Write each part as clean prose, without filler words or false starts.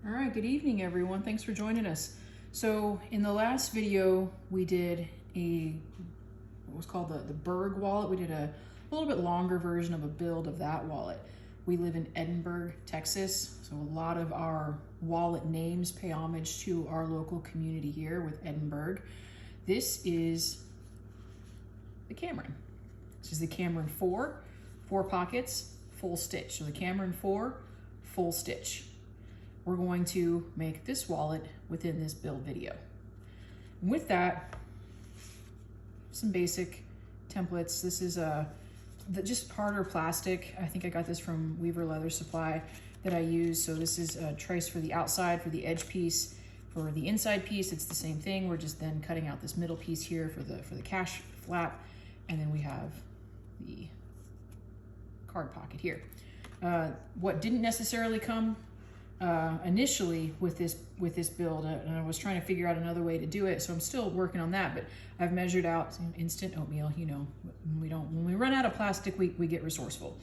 All right, good evening, everyone. Thanks for joining us. So in the last video, we did what was called the Berg wallet. We did a little bit longer version of a build of that wallet. We live in Edinburg, Texas, so a lot of our wallet names pay homage to our local community here with Edinburg. This is the Cameron. This is the Cameron 4 pockets, full stitch. So the Cameron 4, full stitch. We're going to make this wallet within this build video. And with that, some basic templates. This is just harder plastic. I think I got this from Weaver Leather Supply that I use. So this is a trace for the outside, for the edge piece. For the inside piece, it's the same thing. We're just then cutting out this middle piece here for the cash flap. And then we have the card pocket here. What didn't necessarily come initially with this build, and I was trying to figure out another way to do it, so I'm still working on that, but I've measured out instant oatmeal. You know, when we run out of plastic, we get resourceful.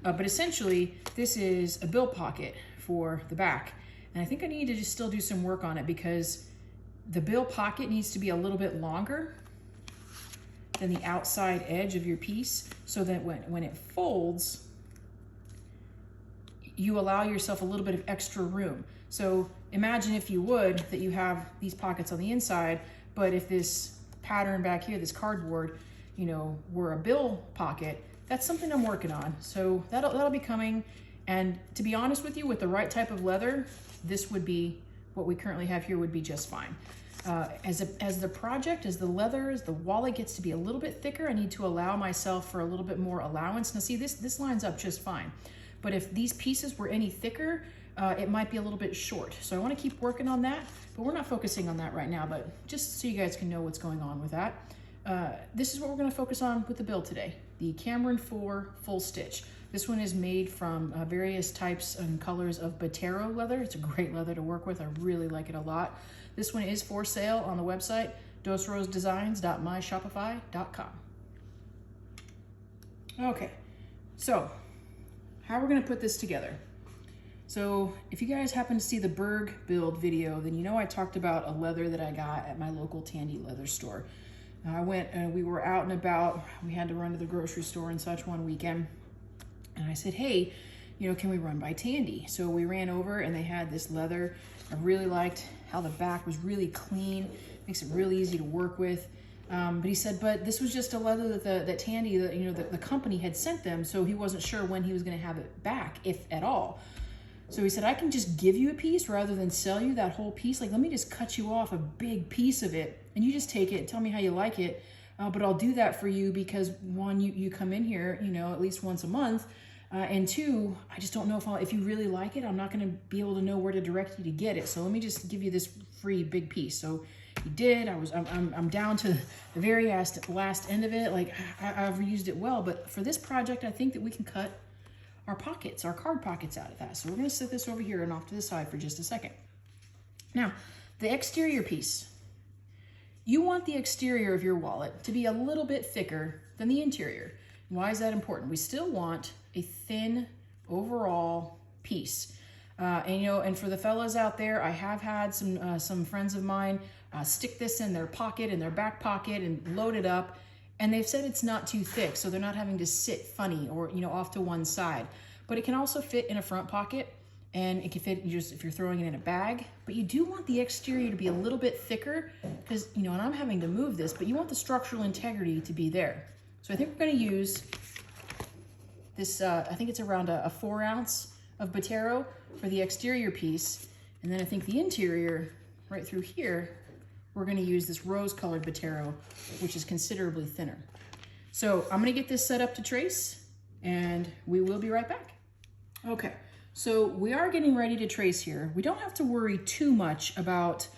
But essentially, this is a bill pocket for the back, and I think I need to just still do some work on it because the bill pocket needs to be a little bit longer than the outside edge of your piece, so that when it folds, you allow yourself a little bit of extra room. So imagine, if you would, that you have these pockets on the inside, but if this pattern back here, this cardboard, you know, were a bill pocket, that's something I'm working on. So that'll be coming. And to be honest with you, with the right type of leather, this would be, what we currently have here would be just fine. As the leather, as the wallet gets to be a little bit thicker, I need to allow myself for a little bit more allowance. Now see, this lines up just fine. But if these pieces were any thicker, it might be a little bit short. So I want to keep working on that, but we're not focusing on that right now, but just so you guys can know what's going on with that. This is what we're going to focus on with the build today, the Cameron 4 full stitch. This one is made from various types and colors of Botero leather. It's a great leather to work with. I really like it a lot. This one is for sale on the website, dosrosedesigns.myshopify.com. Okay, so how we're gonna put this together. So if you guys happen to see the Berg build video, then you know I talked about a leather that I got at my local Tandy leather store. I went and we were out and about. We had to run to the grocery store and such one weekend. And I said, hey, you know, can we run by Tandy? So we ran over and they had this leather. I really liked how the back was really clean. Makes it really easy to work with. But he said, but this was just a leather that Tandy, the company had sent them, so he wasn't sure when he was going to have it back, if at all. So he said, I can just give you a piece rather than sell you that whole piece. Like, let me just cut you off a big piece of it, and you just take it and tell me how you like it. But I'll do that for you because, one, you come in here, you know, at least once a month. And two, I just don't know if you really like it, I'm not going to be able to know where to direct you to get it. So let me just give you this free big piece. So he did. I'm down to the very last end of it. Like, I've used it well, but for this project, I think that we can cut our pockets, our card pockets out of that. So we're going to set this over here and off to the side for just a second. Now, the exterior piece. You want the exterior of your wallet to be a little bit thicker than the interior. Why is that important? We still want a thin overall piece. And for the fellas out there, I have had some friends of mine stick this in their pocket, in their back pocket, and load it up. And they've said it's not too thick, so they're not having to sit funny or, you know, off to one side. But it can also fit in a front pocket, and it can fit just if you're throwing it in a bag. But you do want the exterior to be a little bit thicker because, you know, and I'm having to move this, but you want the structural integrity to be there. So I think we're going to use this, I think it's around a 4 ounce of Botero for the exterior piece. And then I think the interior, right through here, we're going to use this rose-colored Botero, which is considerably thinner. So I'm going to get this set up to trace, and we will be right back. Okay, so we are getting ready to trace here. We don't have to worry too much about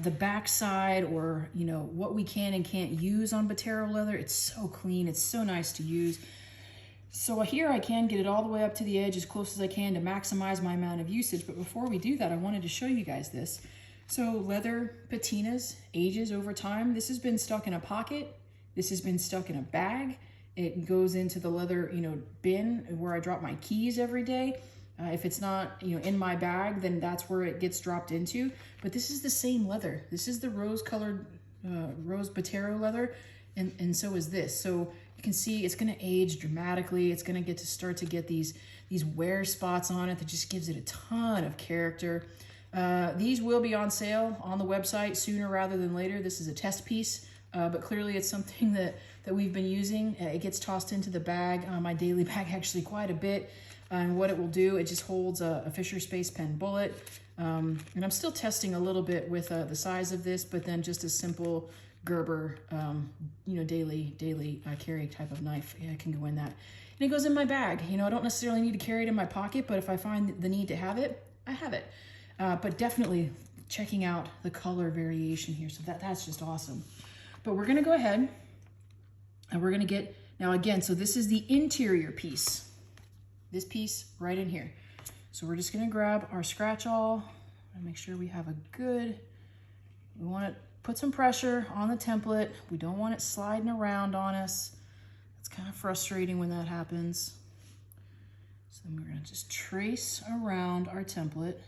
the back side or, you know, what we can and can't use on Botero leather. It's so clean. It's so nice to use. So here I can get it all the way up to the edge as close as I can to maximize my amount of usage. But before we do that, I wanted to show you guys this. So leather patinas ages over time. This has been stuck in a pocket. This has been stuck in a bag. It goes into the leather, bin where I drop my keys every day. If it's not, you know, in my bag, then that's where it gets dropped into. But this is the same leather. This is the rose-colored, rose Botero leather, and so is this. So you can see it's gonna age dramatically. It's gonna start to get these wear spots on it that just gives it a ton of character. These will be on sale on the website sooner rather than later. This is a test piece, but clearly it's something that we've been using. It gets tossed into the bag, my daily bag actually quite a bit. And what it will do, it just holds a Fisher Space Pen bullet. And I'm still testing a little bit with the size of this, but then just a simple Gerber, you know, daily carry type of knife. Yeah, it can go in that. And it goes in my bag. You know, I don't necessarily need to carry it in my pocket, but if I find the need to have it, I have it. But definitely checking out the color variation here. So that's just awesome. But we're gonna go ahead and we're gonna get, now again, so this is the interior piece. This piece right in here. So we're just gonna grab our scratch awl and make sure we have a good, we wanna put some pressure on the template. We don't want it sliding around on us. It's kind of frustrating when that happens. So then we're gonna just trace around our template.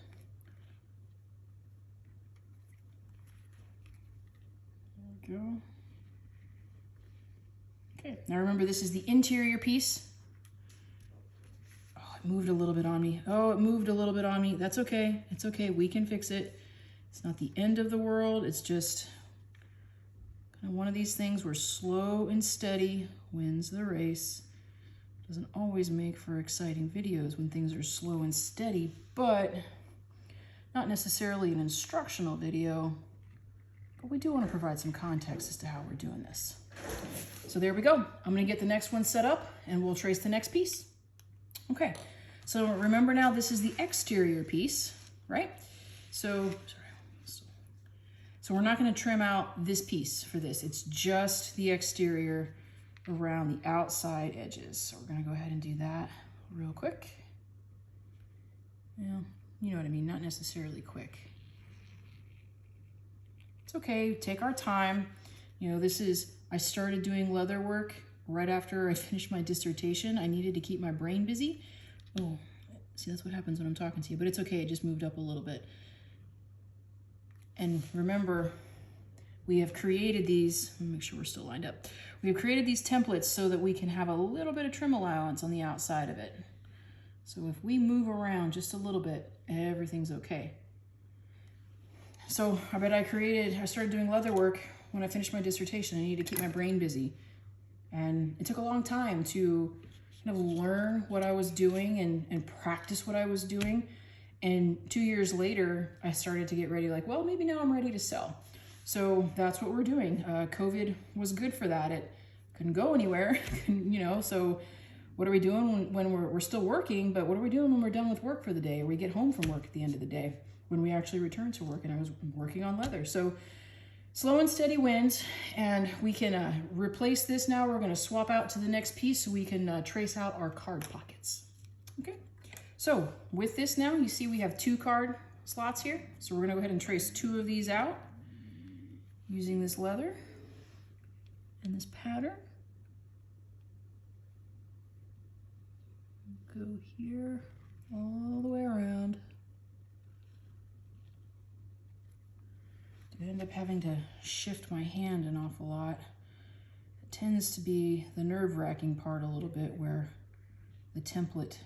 There we go. Okay, now remember this is the interior piece. Oh, it moved a little bit on me. Oh, it moved a little bit on me. That's okay, it's okay, we can fix it. It's not the end of the world, it's just kind of one of these things where slow and steady wins the race. Doesn't always make for exciting videos when things are slow and steady, but not necessarily an instructional video, but we do want to provide some context as to how we're doing this. So there we go. I'm going to get the next one set up and we'll trace the next piece. Okay, so remember now this is the exterior piece, right? So we're not going to trim out this piece for this. It's just the exterior around the outside edges. So we're going to go ahead and do that real quick. Yeah, you know what I mean, not necessarily quick. It's okay, take our time. You know, this is, I started doing leather work right after I finished my dissertation. I needed to keep my brain busy. Oh, see, that's what happens when I'm talking to you, but it's okay, it just moved up a little bit. And remember, we have created these, let me make sure we're still lined up. We have created these templates so that we can have a little bit of trim allowance on the outside of it. So if we move around just a little bit, everything's okay. So I started doing leather work when I finished my dissertation. I needed to keep my brain busy. And it took a long time to kind of learn what I was doing and practice what I was doing. And 2 years later, I started to get ready, like, well, maybe now I'm ready to sell. So that's what we're doing. COVID was good for that. It couldn't go anywhere, you know, so what are we doing when we're still working, but what are we doing when we're done with work for the day, or we get home from work at the end of the day, when we actually return to work? And I was working on leather. So slow and steady wins, and we can replace this now. We're gonna swap out to the next piece so we can trace out our card pockets. Okay, so with this now, you see we have 2 card slots here. So we're gonna go ahead and trace 2 of these out using this leather and this pattern. Go here all the way around. I end up having to shift my hand an awful lot. It tends to be the nerve-wracking part a little bit, where the template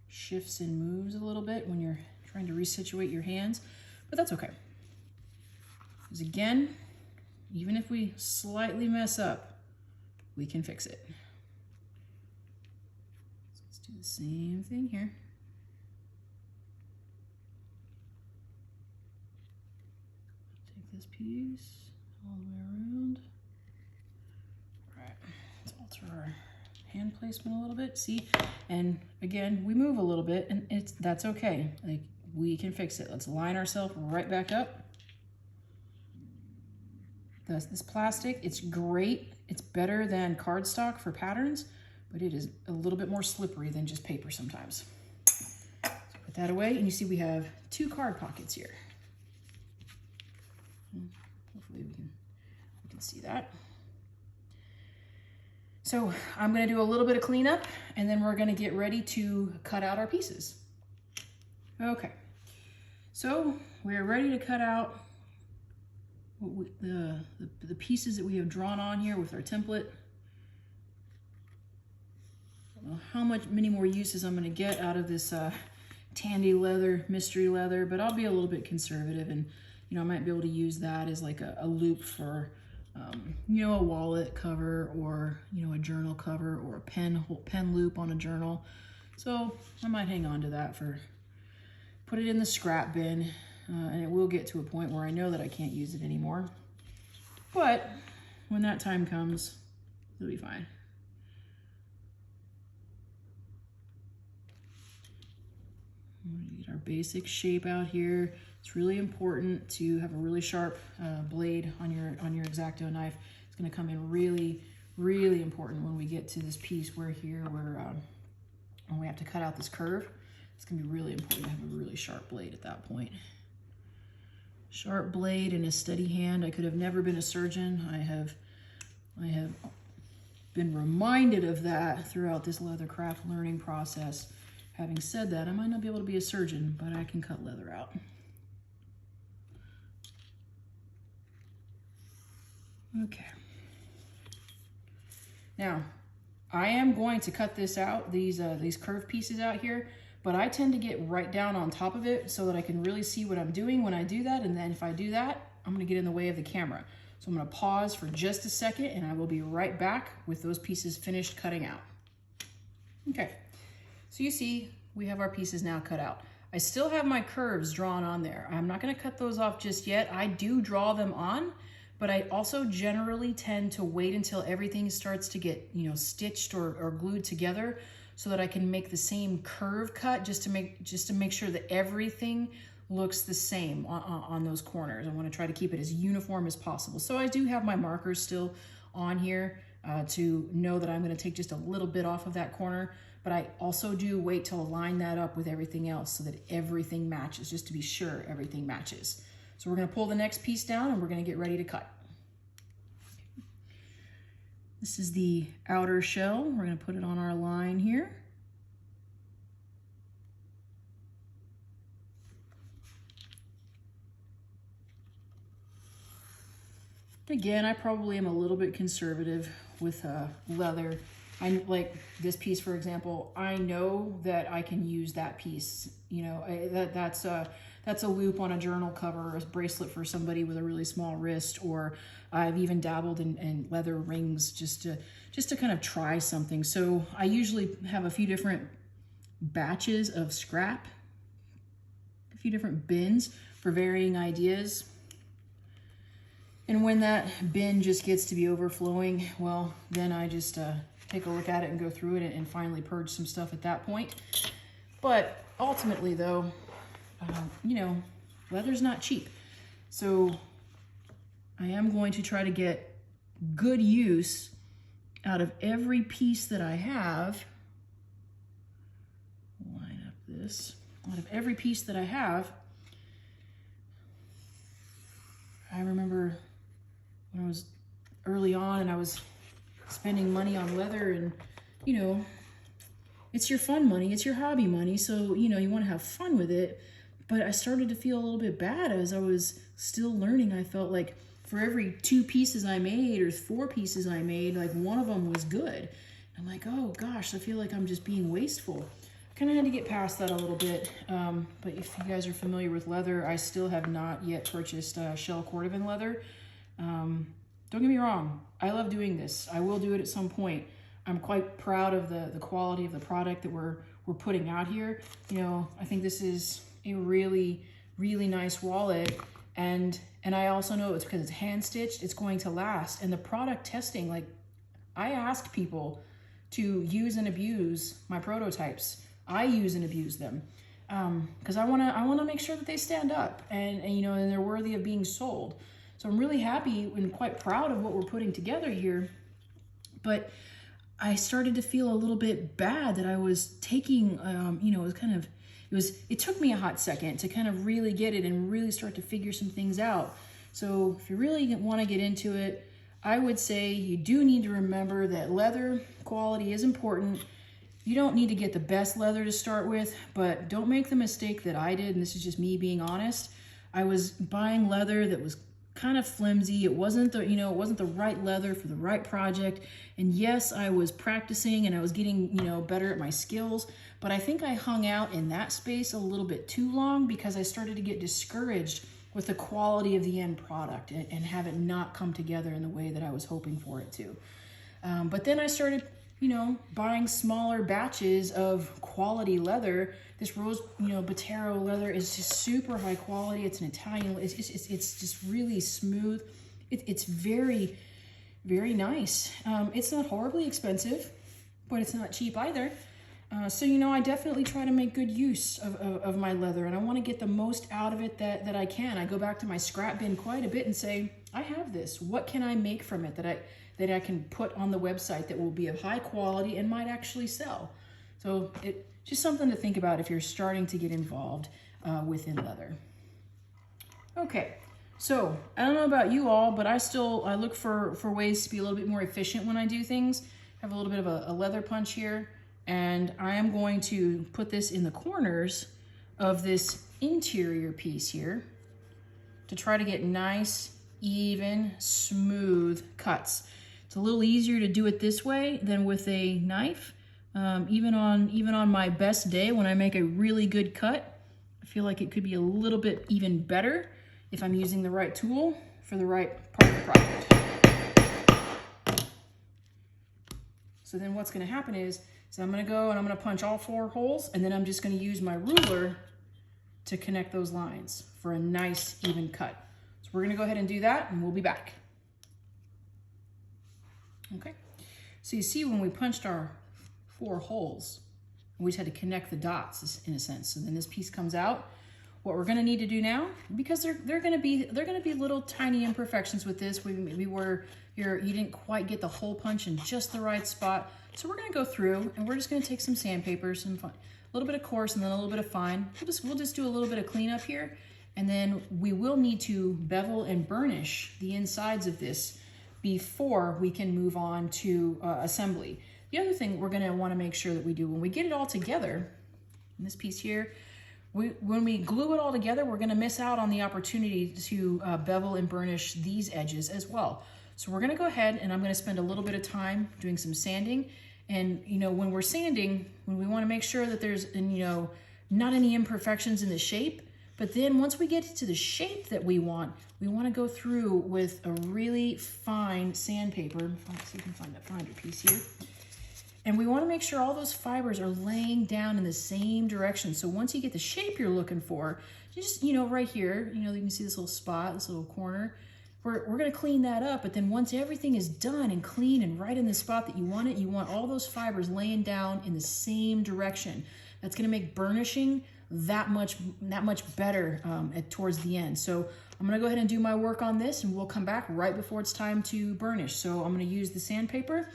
shifts and moves a little bit when you're trying to resituate your hands, but that's okay. Because again, even if we slightly mess up, we can fix it. So let's do the same thing here. Take this piece all the way around. All right, let's alter our hand placement a little bit. See, and again, we move a little bit, and that's okay. Like, we can fix it. Let's line ourselves right back up. This plastic, it's great. It's better than cardstock for patterns, but it is a little bit more slippery than just paper sometimes. So put that away, and you see we have 2 card pockets here. Hopefully we can see that. So I'm gonna do a little bit of cleanup, and then we're gonna get ready to cut out our pieces. Okay, so we're ready to cut out the pieces that we have drawn on here with our template. I don't know how many more uses I'm going to get out of this Tandy leather, mystery leather, but I'll be a little bit conservative, and you know, I might be able to use that as like a loop for you know, a wallet cover, or you know, a journal cover, or a pen loop on a journal. So I might hang on to that put it in the scrap bin, and it will get to a point where I know that I can't use it anymore. But when that time comes, it'll be fine. Get our basic shape out here. It's really important to have a really sharp blade on your X-Acto knife. It's going to come in really, really important when we get to this piece where when we have to cut out this curve. It's going to be really important to have a really sharp blade at that point. Sharp blade and a steady hand. I could have never been a surgeon. I have been reminded of that throughout this leathercraft learning process. Having said that, I might not be able to be a surgeon, but I can cut leather out. Okay. Now, I am going to cut this out, these curved pieces out here, but I tend to get right down on top of it so that I can really see what I'm doing when I do that. And then if I do that, I'm going to get in the way of the camera. So I'm going to pause for just a second, and I will be right back with those pieces finished cutting out. Okay. So you see, we have our pieces now cut out. I still have my curves drawn on there. I'm not going to cut those off just yet. I do draw them on, but I also generally tend to wait until everything starts to get, you know, stitched or glued together, so that I can make the same curve cut just to make sure that everything looks the same on those corners. I want to try to keep it as uniform as possible. So I do have my markers still on here to know that I'm going to take just a little bit off of that corner. But I also do wait to line that up with everything else so that everything matches, just to be sure everything matches. So we're going to pull the next piece down, and we're going to get ready to cut. This is the outer shell. We're going to put it on our line here. Again, I probably am a little bit conservative with leather. I like this piece, for example. I know that I can use that piece. You know, that's a loop on a journal cover, or a bracelet for somebody with a really small wrist, or I've even dabbled in leather rings just to kind of try something. So I usually have a few different batches of scrap, a few different bins for varying ideas. And when that bin just gets to be overflowing, well, then I just take a look at it and go through it and finally purge some stuff at that point. But ultimately, though, you know, leather's not cheap. So I am going to try to get good use out of every piece that I have. Line up this. Out of every piece that I have. I remember when I was early on and I was spending money on leather, and you know, it's your fun money, it's your hobby money, so you know, you want to have fun with it. But I started to feel a little bit bad as I was still learning. I felt like for every 2 pieces I made or 4 pieces I made, like one of them was good. I'm like, oh gosh, I feel like I'm just being wasteful. I kind of had to get past that a little bit. But if you guys are familiar with leather, I still have not yet purchased shell cordovan leather. Don't get me wrong, I love doing this. I will do it at some point. I'm quite proud of the quality of the product that we're putting out here. You know, I think this is a really, really nice wallet. And I also know it's because it's hand stitched, it's going to last. And the product testing, like I ask people to use and abuse my prototypes. I use and abuse them because I want to make sure that they stand up and you know, and they're worthy of being sold. So I'm really happy and quite proud of what we're putting together here. But I started to feel a little bit bad that I was taking, you know, it took me a hot second to kind of really get it and really start to figure some things out. So if you really want to get into it, I would say you do need to remember that leather quality is important. you don't need to get the best leather to start with, but don't make the mistake that I did, and this is just me being honest. I was buying leather that was kind of flimsy. It wasn't the, it wasn't the right leather for the right project. And yes, I was practicing and I was getting, better at my skills, but I think I hung out in that space a little bit too long because I started to get discouraged with the quality of the end product and have it not come together in the way that I was hoping for it to. But then I started, buying smaller batches of quality leather. This Rose, Botero leather is just super high quality. It's an Italian, it's just really smooth. It's very, very nice. It's not horribly expensive, but it's not cheap either. So, I definitely try to make good use of my leather, and I want to get the most out of it that I can. I go back to my scrap bin quite a bit and say, I have this. What can I make from it that I can put on the website that will be of high quality and might actually sell? So it's just something to think about if you're starting to get involved within leather. Okay, so I don't know about you all, but I look for ways to be a little bit more efficient when I do things. I have a little bit of a leather punch here, and I am going to put this in the corners of this interior piece here to try to get nice, even, smooth cuts. It's a little easier to do it this way than with a knife. Even on my best day, when I make a really good cut, I feel like it could be a little bit even better if I'm using the right tool for the right part of the project. So then what's going to happen is I'm going to go and I'm going to punch all 4 holes, and then I'm just going to use my ruler to connect those lines for a nice even cut. So we're going to go ahead and do that, and we'll be back. Okay, so you see when we punched our 4 holes, we just had to connect the dots in a sense. And then this piece comes out. What we're going to need to do now, because they're going to be little tiny imperfections with this. You didn't quite get the hole punch in just the right spot. So we're going to go through and we're just going to take some sandpaper, a little bit of coarse and then a little bit of fine. We'll just do a little bit of cleanup here, and then we will need to bevel and burnish the insides of this before we can move on to assembly. The other thing we're going to want to make sure that we do when we get it all together, in this piece here, when we glue it all together, we're going to miss out on the opportunity to bevel and burnish these edges as well. So we're going to go ahead and I'm going to spend a little bit of time doing some sanding. And when we're sanding, when we want to make sure that there's not any imperfections in the shape, but then once we get to the shape that we want to go through with a really fine sandpaper. Let's see if we can find that finder piece here. And we want to make sure all those fibers are laying down in the same direction. So once you get the shape you're looking for, you just, right here, you can see this little spot, this little corner. We're going to clean that up, but then once everything is done and clean and right in the spot that you want it, you want all those fibers laying down in the same direction. That's going to make burnishing that much better towards the end. So I'm going to go ahead and do my work on this, and we'll come back right before it's time to burnish. So I'm going to use the sandpaper.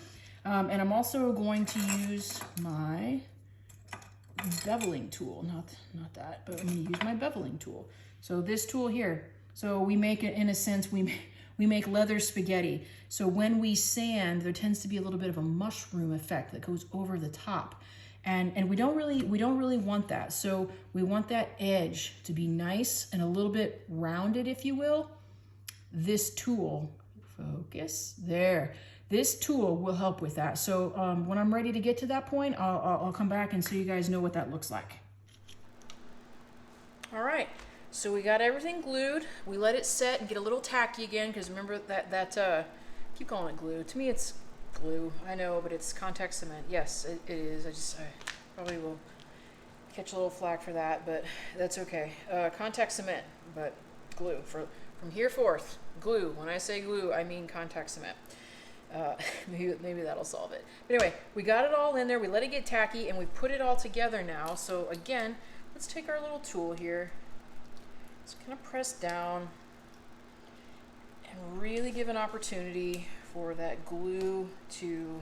And I'm also going to use my beveling tool, not that, but I'm going to use my beveling tool. So this tool here, so we make it, in a sense, we make leather spaghetti. So when we sand, there tends to be a little bit of a mushroom effect that goes over the top. And we don't really want that. So we want that edge to be nice and a little bit rounded, if you will. This tool, focus, there. This tool will help with that. So when I'm ready to get to that point, I'll come back and so you guys know what that looks like. All right, so we got everything glued. We let it set and get a little tacky again, because remember that keep calling it glue. To me, it's glue. I know, but it's contact cement. Yes, it is. I probably will catch a little flack for that, but that's okay. Contact cement, but glue. From here forth, glue. When I say glue, I mean contact cement. Maybe that'll solve it. But anyway, we got it all in there. We let it get tacky, and we put it all together now. So again, let's take our little tool here. Just kind of press down and really give an opportunity for that glue to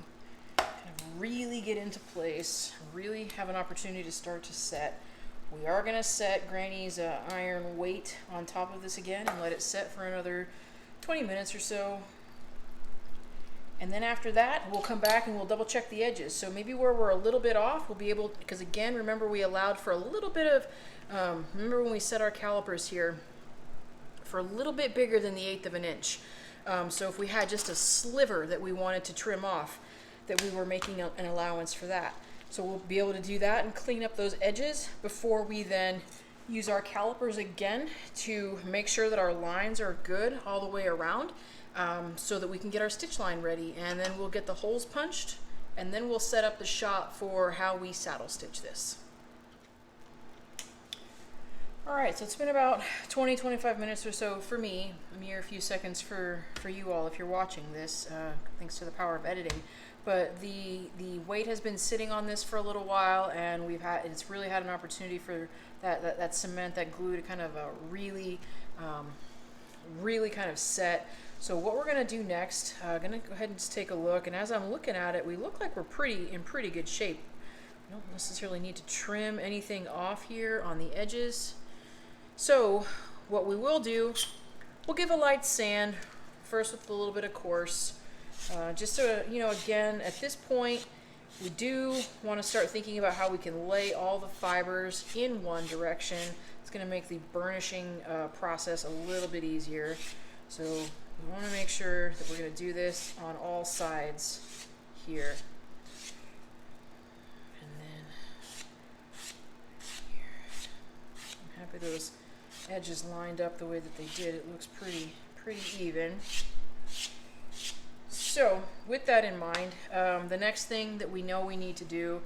kind of really get into place, really have an opportunity to start to set. We are going to set Granny's iron weight on top of this again and let it set for another 20 minutes or so. And then after that, we'll come back and we'll double check the edges. So maybe where we're a little bit off, we'll be able, because again, remember we allowed for a little bit of, remember when we set our calipers here, for a little bit bigger than the 1/8 of an inch. So if we had just a sliver that we wanted to trim off, that we were making an allowance for that. So we'll be able to do that and clean up those edges before we then use our calipers again to make sure that our lines are good all the way around, so that we can get our stitch line ready. And then we'll get the holes punched, and then we'll set up the shop for how we saddle stitch this. All right, so it's been about 20-25 minutes or so for me, a mere few seconds for you all if you're watching this, thanks to the power of editing. But the weight has been sitting on this for a little while, and it's really had an opportunity for that cement, that glue to kind of really kind of set. So what we're gonna do next, gonna go ahead and just take a look, and as I'm looking at it, we look like we're in pretty good shape. We don't necessarily need to trim anything off here on the edges. So what we will do, we'll give a light sand first with a little bit of coarse, just so, you know, again, at this point, we do want to start thinking about how we can lay all the fibers in one direction. It's going to make the burnishing process a little bit easier. So we want to make sure that we're going to do this on all sides here. And then here. I'm happy those edges lined up the way that they did. It looks pretty even. So with that in mind, the next thing that we know we need to do,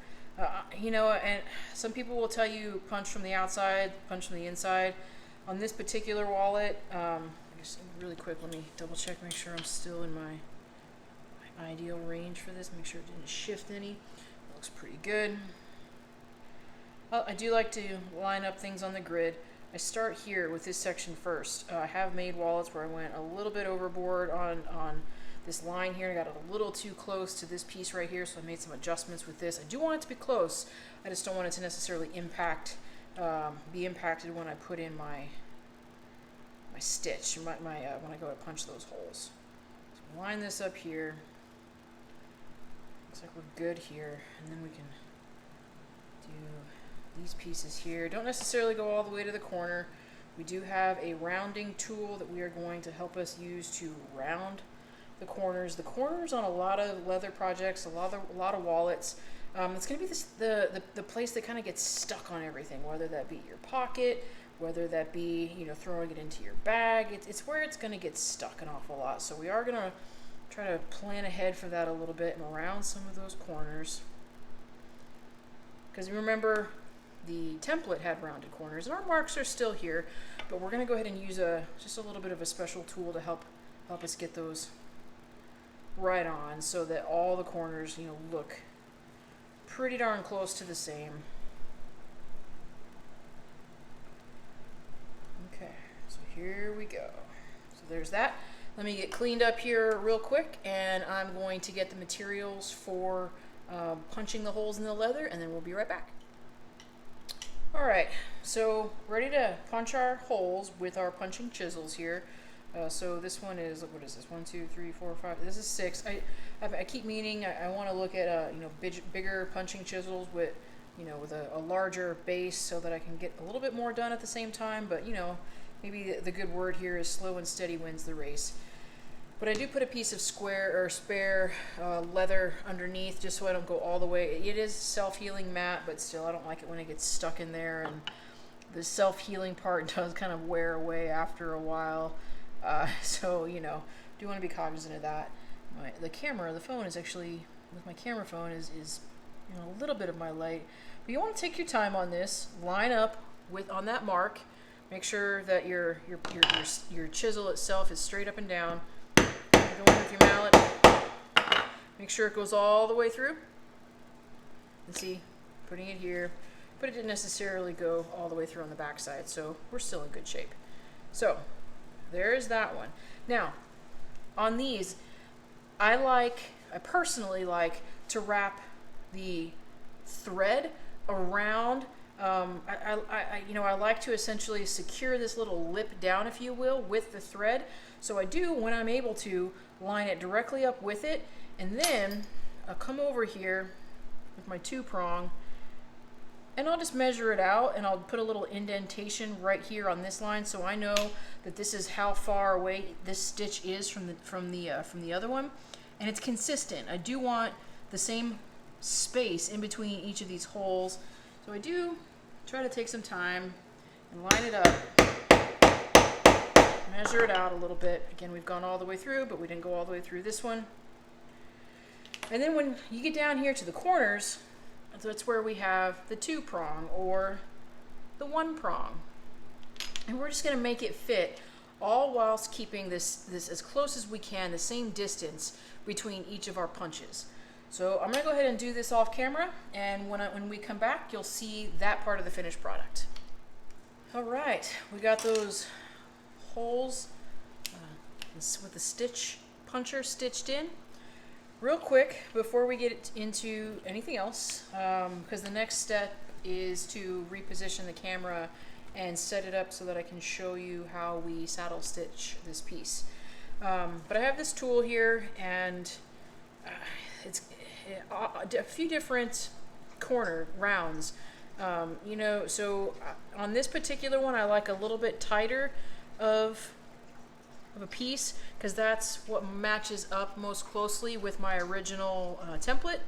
you know, and some people will tell you punch from the outside, punch from the inside. On this particular wallet, I guess really quick, let me double check, make sure I'm still in my ideal range for this, make sure it didn't shift any. Looks pretty good. Well, I do like to line up things on the grid. I start here with this section first. I have made wallets where I went a little bit overboard on this line here. I got it a little too close to this piece right here, so I made some adjustments with this. I do want it to be close. I just don't want it to necessarily be impacted when I put in my stitch, when I go to punch those holes. So line this up here. Looks like we're good here, and then we can do these pieces here. Don't necessarily go all the way to the corner. We do have a rounding tool that we are going to help us use to round the corners. The corners on a lot of leather projects, a lot of wallets, it's going to be the place that kind of gets stuck on everything, whether that be your pocket, whether that be, you know, throwing it into your bag. It's where it's going to get stuck an awful lot. So we are going to try to plan ahead for that a little bit and round some of those corners. Because remember, the template had rounded corners, and our marks are still here, but we're going to go ahead and use just a little bit of a special tool to help us get those right on, so that all the corners, you know, look pretty darn close to the same. Okay, so here we go. So there's that. Let me get cleaned up here real quick, and I'm going to get the materials for punching the holes in the leather, and then we'll be right back. All right, so ready to punch our holes with our punching chisels here. So this one is, what is this? 1, 2, 3, 4, 5. This is 6. I keep meaning I want to look at you know, bigger punching chisels with, you know, with a larger base, so that I can get a little bit more done at the same time. But you know, maybe the good word here is slow and steady wins the race. But I do put a piece of spare leather underneath, just so I don't go all the way. It is self-healing mat, but still I don't like it when it gets stuck in there, and the self-healing part does kind of wear away after a while. So, you know, do want to be cognizant of that. The phone is actually, with my camera phone is you know, a little bit of my light. But you want to take your time on this. Line up on that mark. Make sure that your chisel itself is straight up and down. Go in with your mallet. Make sure it goes all the way through. And see, putting it here, but it didn't necessarily go all the way through on the back side, so we're still in good shape. So there's that one. Now, on these, I personally like to wrap the thread around I like to essentially secure this little lip down, if you will, with the thread. So I do, when I'm able to, line it directly up with it, and then I'll come over here with my 2-prong, and I'll just measure it out, and I'll put a little indentation right here on this line, so I know that this is how far away this stitch is from the other one, and it's consistent. I do want the same space in between each of these holes, so I do try to take some time and line it up, measure it out a little bit. Again, we've gone all the way through, but we didn't go all the way through this one. And then when you get down here to the corners, that's where we have the 2-prong or the 1-prong. And we're just gonna make it fit, all whilst keeping this as close as we can, the same distance between each of our punches. So I'm gonna go ahead and do this off camera, and when we come back, you'll see that part of the finished product. All right, we got those holes with the stitch puncher stitched in. Real quick, before we get into anything else, because the next step is to reposition the camera and set it up so that I can show you how we saddle stitch this piece. But I have this tool here, and it's a few different corner rounds. So on this particular one, I like a little bit tighter of a piece, because that's what matches up most closely with my original template.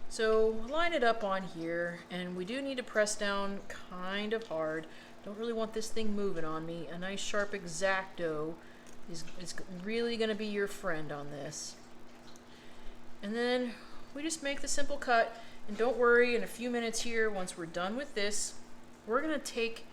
So line it up on here, and we do need to press down kind of hard. Don't really want this thing moving on me. A nice sharp X-Acto is really going to be your friend on this. And then we just make the simple cut, and don't worry, in a few minutes here, once we're done with this, we're going to take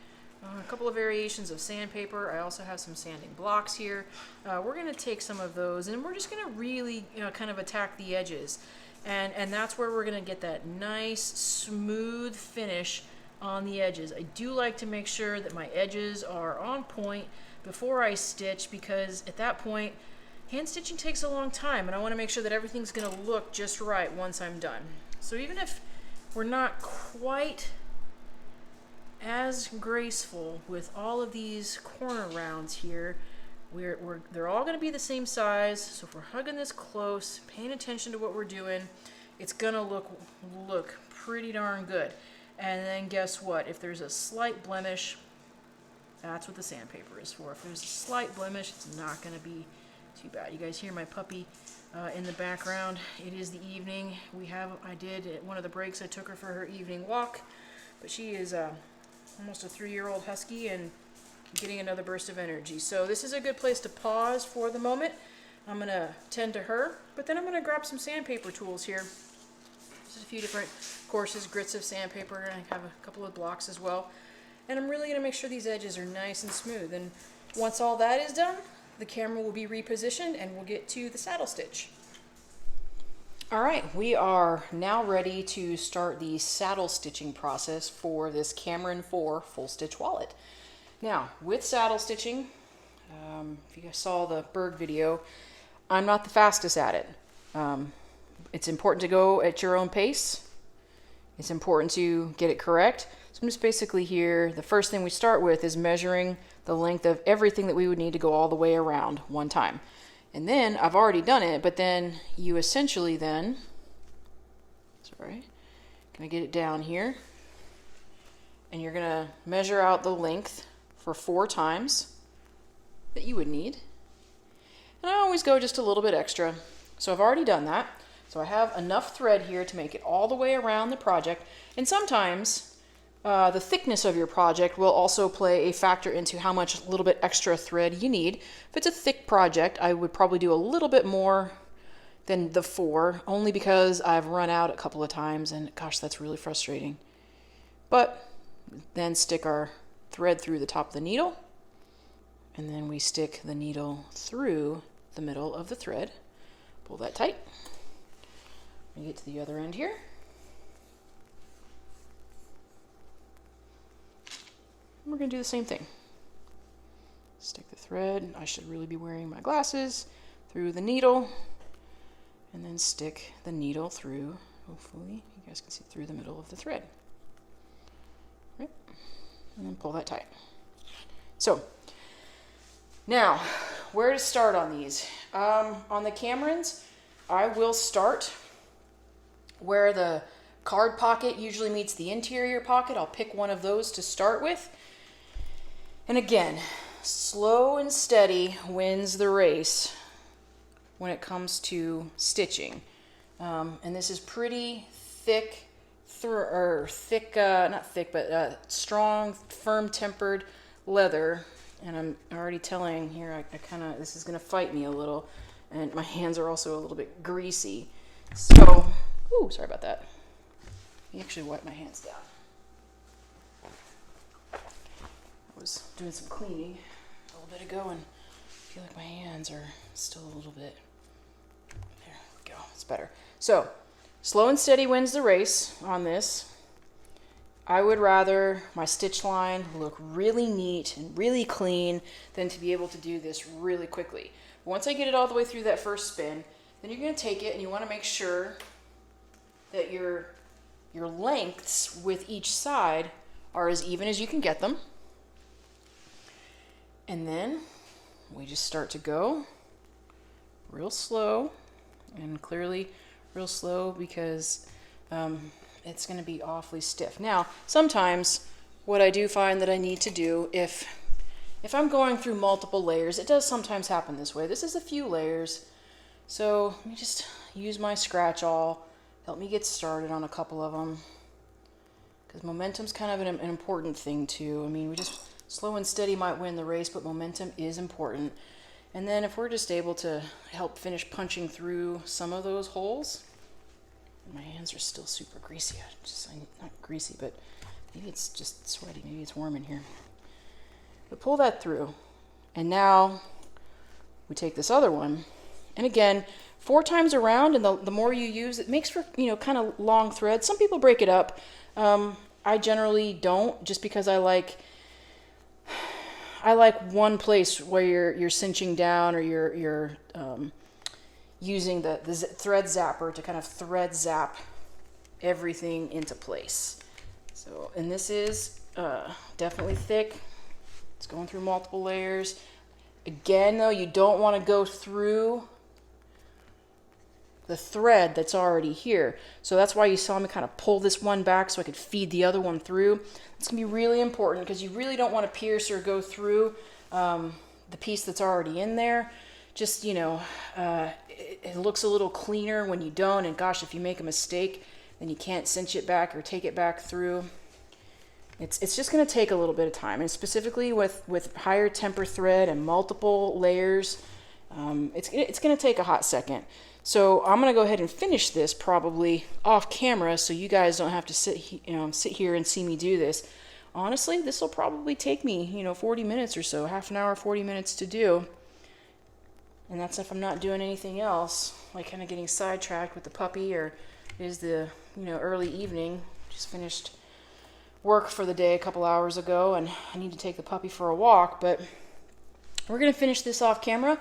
a couple of variations of sandpaper. I also have some sanding blocks here. We're going to take some of those, and we're just going to really kind of attack the edges. And that's where we're going to get that nice, smooth finish on the edges. I do like to make sure that my edges are on point before I stitch, because at that point, hand stitching takes a long time, and I want to make sure that everything's going to look just right once I'm done. So even if we're not quite as graceful with all of these corner rounds here, they're all going to be the same size. So if we're hugging this close, paying attention to what we're doing, it's going to look pretty darn good. And then guess what? If there's a slight blemish, that's what the sandpaper is for. If there's a slight blemish, it's not going to be too bad. You guys hear my puppy in the background. It is the evening. I did at one of the breaks, I took her for her evening walk, but she is almost a 3-year-old husky and getting another burst of energy. So this is a good place to pause for the moment. I'm going to tend to her, but then I'm going to grab some sandpaper tools here. Just a few different courses, grits of sandpaper, and I have a couple of blocks as well. And I'm really going to make sure these edges are nice and smooth. And once all that is done, the camera will be repositioned and we'll get to the saddle stitch. All right, we are now ready to start the saddle stitching process for this Cameron 4 full stitch wallet. Now, with saddle stitching, if you guys saw the Berg video, I'm not the fastest at it. It's important to go at your own pace. It's important to get it correct. So I'm just basically here, the first thing we start with is measuring the length of everything that we would need to go all the way around one time. And then I've already done it, but then you essentially then, gonna get it down here, and you're gonna measure out the length for 4 times that you would need. And I always go just a little bit extra. So I've already done that. So I have enough thread here to make it all the way around the project. And sometimes the thickness of your project will also play a factor into how much little bit extra thread you need. If it's a thick project, I would probably do a little bit more than the 4, only because I've run out a couple of times, and gosh, that's really frustrating. But then stick our thread through the top of the needle, and then we stick the needle through the middle of the thread. Pull that tight. We get to the other end here. We're going to do the same thing. Stick the thread, I should really be wearing my glasses, through the needle, and then stick the needle through, hopefully you guys can see, through the middle of the thread. right? And then pull that tight. So now, where to start on these? On the Camerons, I will start where the card pocket usually meets the interior pocket. I'll pick one of those to start with. And again, slow and steady wins the race when it comes to stitching. And this is pretty thick, not thick, but strong, firm-tempered leather. And I'm already telling here, I kind of, this is going to fight me a little. And my hands are also a little bit greasy. So, ooh, sorry about that. Let me actually wipe my hands down. I was doing some cleaning a little bit ago and I feel like my hands are still a little bit, there we go, it's better. So, slow and steady wins the race on this. I would rather my stitch line look really neat and really clean than to be able to do this really quickly. Once I get it all the way through that first spin, then you're going to take it and you want to make sure that your lengths with each side are as even as you can get them. And then we just start to go real slow, and clearly real slow because it's going to be awfully stiff. Now, sometimes what I do find that I need to do, if I'm going through multiple layers, it does sometimes happen this way. This is a few layers, so let me just use my scratch awl. Help me get started on a couple of them, because momentum's kind of an important thing too. I mean, we just slow and steady might win the race, but momentum is important. And then if we're just able to help finish punching through some of those holes, my hands are still super greasy. Not greasy, but maybe it's just sweaty. Maybe it's warm in here. But pull that through. And now we take this other one. And again, 4 times around, and the more you use, it makes for, kind of long threads. Some people break it up. I generally don't, just because I like one place where you're cinching down, or you're using the thread zapper to kind of thread zap everything into place. So, and this is definitely thick. It's going through multiple layers. Again, though, you don't want to go through the thread that's already here. So that's why you saw me kind of pull this one back so I could feed the other one through. It's going to be really important because you really don't want to pierce or go through the piece that's already in there. Just, it looks a little cleaner when you don't, and gosh, if you make a mistake, then you can't cinch it back or take it back through. It's just going to take a little bit of time, and specifically with higher temper thread and multiple layers, it's going to take a hot second. So I'm going to go ahead and finish this probably off camera, so you guys don't have to sit here and see me do this. Honestly, this will probably take me 40 minutes or so, half an hour, 40 minutes to do. And that's if I'm not doing anything else, like kind of getting sidetracked with the puppy, or it is the early evening. Just finished work for the day a couple hours ago, and I need to take the puppy for a walk. But we're going to finish this off camera,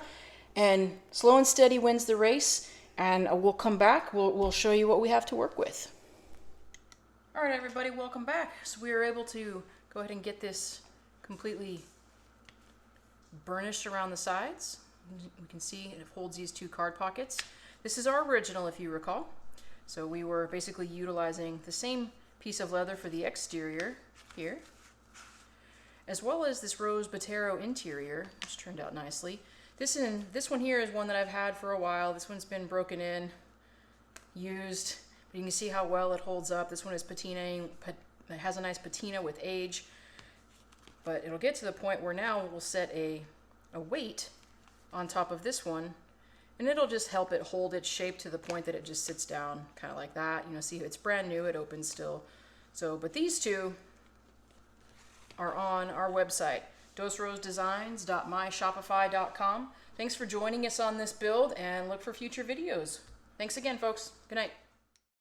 and slow and steady wins the race. And we'll come back. We'll show you what we have to work with. All right, everybody, welcome back. So we were able to go ahead and get this completely burnished around the sides. We can see it holds these 2 card pockets. This is our original, if you recall. So we were basically utilizing the same piece of leather for the exterior here, as well as this Rose Botero interior, which turned out nicely. This one here is one that I've had for a while. This one's been broken in, used, but you can see how well it holds up. This one is patinaing. It has a nice patina with age, but it'll get to the point where now we'll set a weight on top of this one, and it'll just help it hold its shape to the point that it just sits down kind of like that. See, it's brand new, it opens still. So, but these 2 are on our website, dosrosedesigns.myshopify.com. Thanks for joining us on this build, and look for future videos. Thanks again, folks. Good night.